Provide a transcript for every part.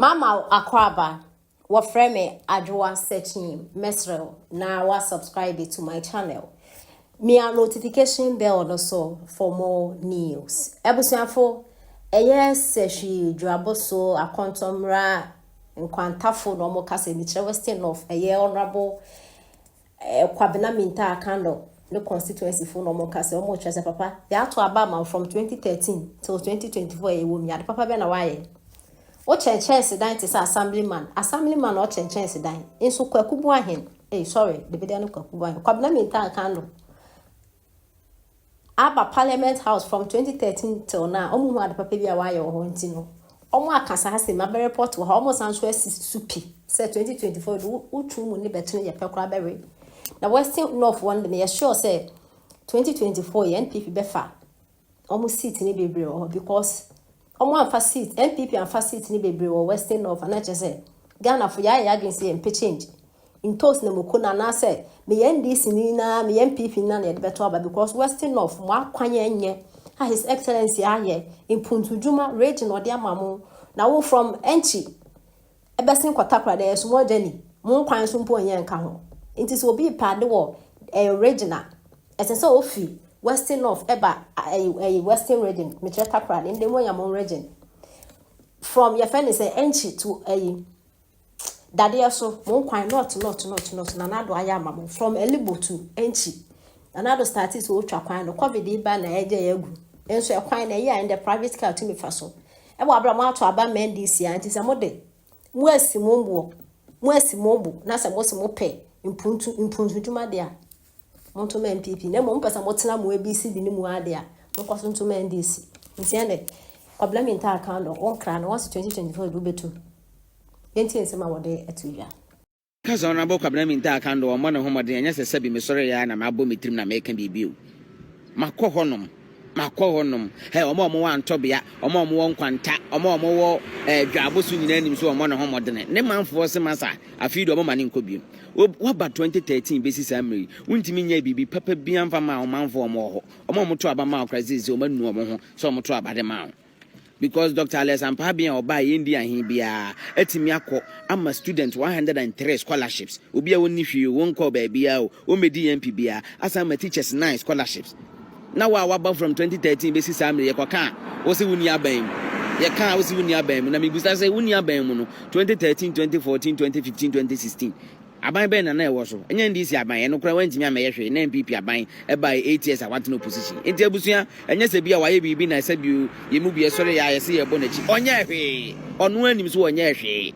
Mama Akraba, what frame Adwa searching Mesrel, now was subscribe to my channel. Me a notification bell also for more news. Ebusiafo, yes, she Juaboso, Akandoh, Nkwantafo no mo kase ni Western of a year honorable Kwabena Minta Akandoh, no constituency for no mo kase omo chese papa. Ya to abama from 2013 till 2024 e wo mi ade papa be na waye. O chance dan te say assemblyman o chance dan. Inso kwakubu ahen. Sorry, the be no kwakubu ahen. Kwabena Minta Akandoh. Aba Parliament House from 2013 till now. Omo hu ade papa bi a waye o ho ntino. Omo akasa ha se ma report wo almost answer supi say 2024 utu mu ni beto ye pekra bere na Western North one dey sure say 2024 NPP be fa omo seat ni bebre o because omo anfa seat NPP anfa seat ni bebre o Western North na che say Ghana for ya again say mpe change in toast na mokona na say me NDC ni na me NPP na na beto aba because Western North mo akwanye nye His Excellency aye in Puntujuma region or dear mamu. Now from Enchi. Ebesin Kotakra there is more journey. Moon kwan sumpo yen kaho. It is will be part the war a regional. As a so fee Western North eba a Western region, Mr. Takra in the Moyamon region. From your friend is a Enchi to a Dadia so moon kwan not nanado ayamamu from Elibo to Enchi. Another started to ultra-quine, or COVID ban a egu. And so a quine a year in the private car to me faso. And what Brahma to about men this year, and it is a mode. Mwesi mobu, Nasa Mosimo pay, in Puntu to my dear. Monto men PP, no one person what's now will be seen in the Muadia, no person to men this. Insiende, or blaming Akandoh, one crown, once 2024 do better. Yentin some our day at 2 years. Kaza Honorable Kwabena Minta Akandoh o mwana homo de nyase sabi me sore ya na mabo metrim na meka bibio makọ honom he omo wa ntobia omo wo nkwanta omo wo Juaboso nyina nim so omo na homo de ne manfo se masa afido omo mane nkobio waba 2013 besi samri wuntimi nya bibi papa bia mfa ma omanfo omo moto aba ma okrazezi omo nu omo ho so omo to aba de ma because Dr. Alexander Pabia oba yendi ahin bia etimi akọ ama student 103 scholarships obi a woni hwie won ko ba bia o medi MP bia asa ma teachers 9 scholarships now wa from 2013 besi samre ye kwaka wo se woni aban ye kan wo se woni aban na me busa se woni aban mu no 2013 2014 2015 2016 aban ben na e wo so enya ndi si aban ye no kra wantimi ameye hwe na MPP aban e by 8 years awant no position enti abusua enya se bia waye bibi na se bi ye mu bia sore ya ye se ye bo na chi onya hwe onu anim so onya hwe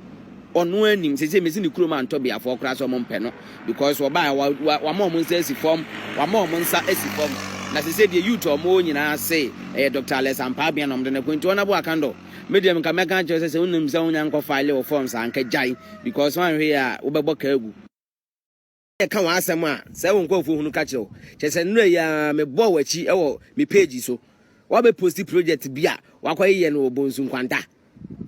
onu anim se mesi ni kuroma anto bia fo kra so mo mpe no because wo ba wa mo mo nsa si form wa mo mo nsa esi form na se die youth o mo nyina se Dr. Alexander Pabia no mde na kwenti ona bo Akandoh medium ka meka nche se unnim se unya nko file o forms anka jai because one hwe a wo bebo ka agu e ka wa asem a se wo nko fu hunu ka kire che se nnu ya me bo wachi e wo me page so wa be post project bia wa kwa ye no obonsu nkwanta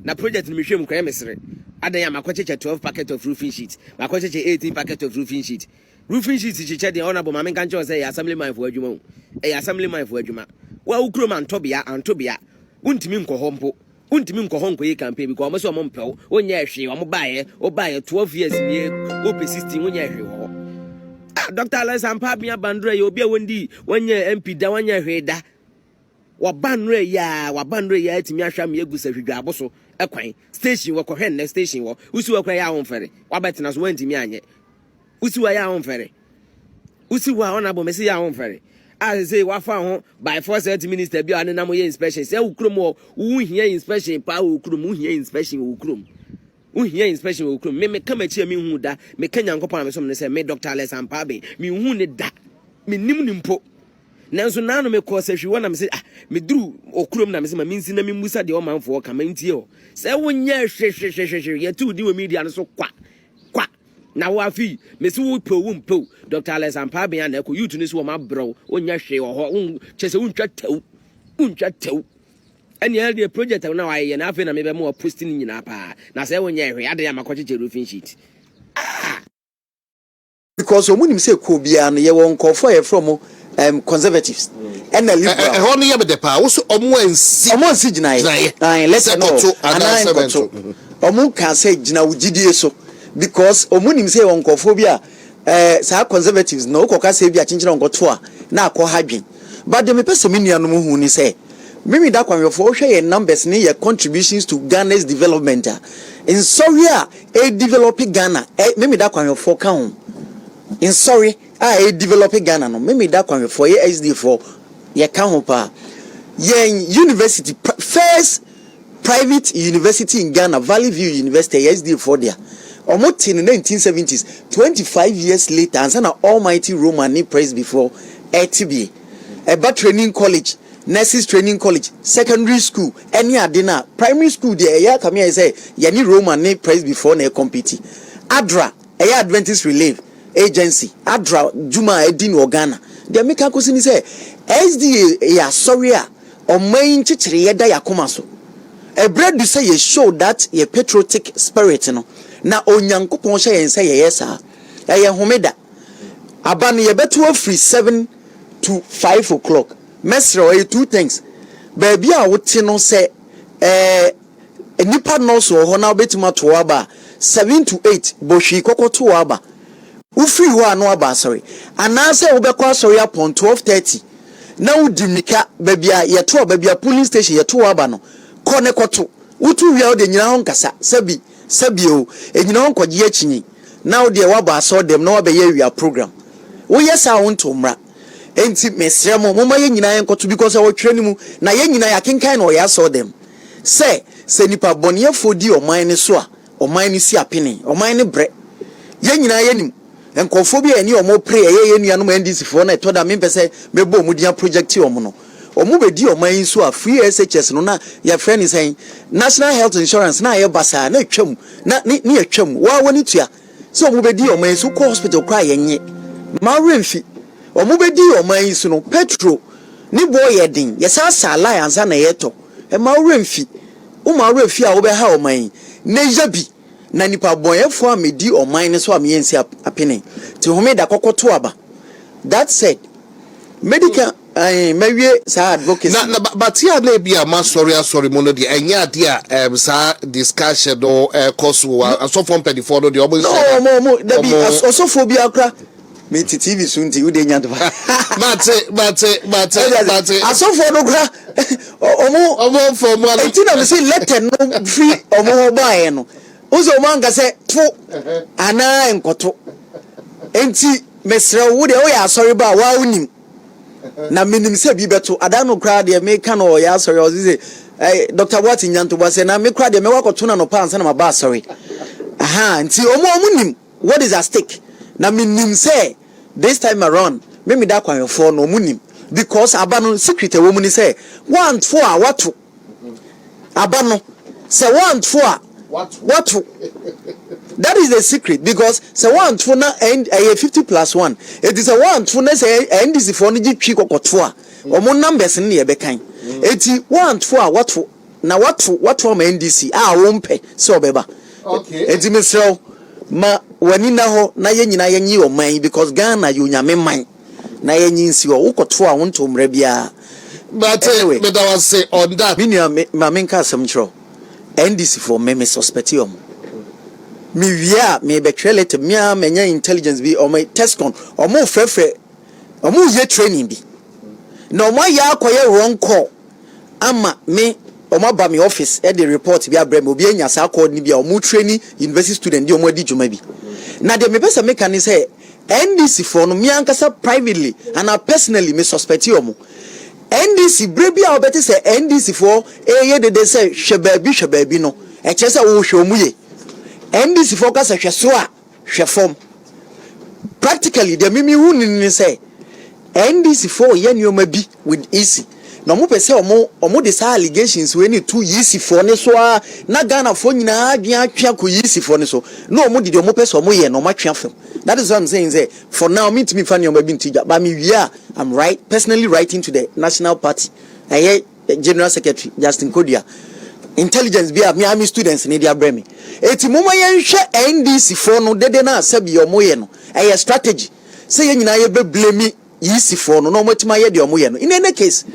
na project ni me hwem kwa mesere adan ya makocheche 12 packet of roofing sheet makocheche 18 packet of roofing sheet chiche de honorable mame kan cho say assemblyman for adwuma assemblyman for adwuma wa ukrom antobia untimi nkohompo untimi nkohonko yi campaign because omo so omo mpɛw onya ehwe omo baaye 12 years nie op 16 onya ehwe ho Dr. Alexander Pabia bandre ye obi a wondi wonya MP da wonya ehwe da wabandre ya etimi ahwa me egu sa Juaboso ekwan station wo kɔhwɛ next station wo usi wo kra ya honfere wabetena so wantimi anye usi wa ya honfere usi wa honorable mesi ya honfere as say wa fa ho by force health minister bi ane na mo ye inspection say ukrom wo hia inspection pa ukrom hia inspection ukrom hia inspection ukrom me kama chi me hu da me kanya nkopon me so me say me Dr. Alexander Pabia me hu ne da me nim ni mpo nanso nanu me ko se hwi wona me say me duru okrom na me say ma minsi na me musa de o manfo ka mantie o say wonya hwe ye tu di wo media no so kwa na wa fi mesi wo po Dr. Alexander Pabia na ko youth ni so ma bro onya hwe ho chese untwa tew ani ya the project na wa ye na afi na me be mo posting nyina pa na say wonya hwe ade ya makocheche roofing sheet because omunim say ko bia no ye won kofo ye from conservatives and the liberal ho no ye be de pa wo so omo ansi ginaye let's know omu can say jina ugidie so because omu nim say onkofo bi a sa conservatives no koka say bi a chinchira onkoto a na akọ hadwen but the me person me nuanom hu ni say mimi da kwanwefo wo hwe ye numbers ni ye contributions to Ghana's development in sorry a developing Ghana mimi da kwanwefo ka ho in sorry a developing Ghana no mimi da kwanwefo ye SD4 ye ka ho pa ye university first private university in Ghana, Valley View University, SD4 there. Almost in the 1970s, 25 years later, and an almighty Roman need praise before ATB. A training college, nurses training college, secondary school, any adina, primary school there, yeah, come here and say, yani Roman need praise before they compete. ADRA, a Adventist Relief Agency, ADRA, Juma Edin or Ghana. The American cousin say, SDA, yeah, sorry, or main chichiri yeda yakumaso. A bread to say a show that a patriotic spirit no na onyankopon hye say yes sir e homeda abani ye beto free 7 to 5 o'clock mesro two things baby a wote no say nipa no so ho na betima to aba 7 to 8 bohwi kokoto aba ufiri ho anu aba sorry anase wo bekọ sorry upon 12:30 na udimika baby a ye to baby a police station ye to aba no kone koto utu wia de nyina hon kasa sabi o enyina hon kwaje achinyi now de waba aso dem na wabe ye wia program wo yesa wonto mra enti mesremo moma ye nyina yen koto because wo twani mu na ye nyina ya kenkan na o ya aso dem se nipa bone fodi oman ne so a oman ne si apene oman ne bre ye nyina ye nim enkofo bi ani omo pray ye nuanom NDC fo na etoda me pese mebo mu dia project omo no omu bedi oman so a free SHS no na ya friend is saying national health insurance na ye basa na twam na ni atwam wa woni tua so omu bedi oman so ko hospital kwa yenye ma remfi omu bedi oman so no petrol ni boy yedin yesa alliance na yeto e ma remfi o ma remfi a wo be ha oman na yabi na nipa boyefo a medi oman so am yensi apene ti homeda kokoto aba that said medical maybe sa advocacy na but here na bia ma sorry mono de enya de a sa discussion do course so from 24 no de obo no da bi osofo bi akra me TV sunti u de nya do but asofo no kra omo for mo enti na me say letter no free omo ba no uzo manga say to ana enkoto enti mesre wo de o ya sorry ba wa unim na minim se bi beto adano kra de me ka no ya sorry o say Dr. What nyanto ba say na me kra de me wakoto na no pa ansa na ma ba sorry aha nti omo nim what is at stake na minim say this time around me da kwanfo no munim because abano secret e wo mu ni say want for a watu abano say want for a what that is the secret because say one for na end 50+1 it is a one for na say end is for no gitwi kokoto a omo numbers ne ye bekan eti one for what na what for ma NDC a wo mpe so obeba okay eti mesrel ma wani na ho na ye nyina ye nyi oman because Ghana yo nyame man na ye nyi nsi wo koto a wonto mra bia but anyway but I was say on that ma menka asem chro NDC for me suspect you me via me be create me menya intelligence bi o my test con o mo frefre o mo ye training bi na o mo ya akoye wrong call ama me o mo ba me office e the report bi abrem obi anya sa call ni bi o mo training university student di o mo di juma bi na de me pesa me kan say NDC for no me ankasa privately and I personally me suspect you mo NDC brebi a obeti say NDC for ye de say hwe no e che say wo hwe omuye NDC for ka say hwe so a hwe form practically the mimi hu ni say NDC for ye nyoma bi with easy na mo pese omo de say allegations we ni 2 easy for ne so a na Ghana for nyina adwen atwa ko easy for ne so na omo de omo pese omo ye na omo atwa fam. That is what I'm saying. Say for now, me to me fan your baby teacher, but me I'm personally writing to the National Party. I General Secretary Justin Kodia. Intelligence be me army students in India Bremi. Eti muma yen share NDC for no dede na sabi your moye no. Strategy. Say yen na ye be blame me easy for no much my ye your moye no. In any case,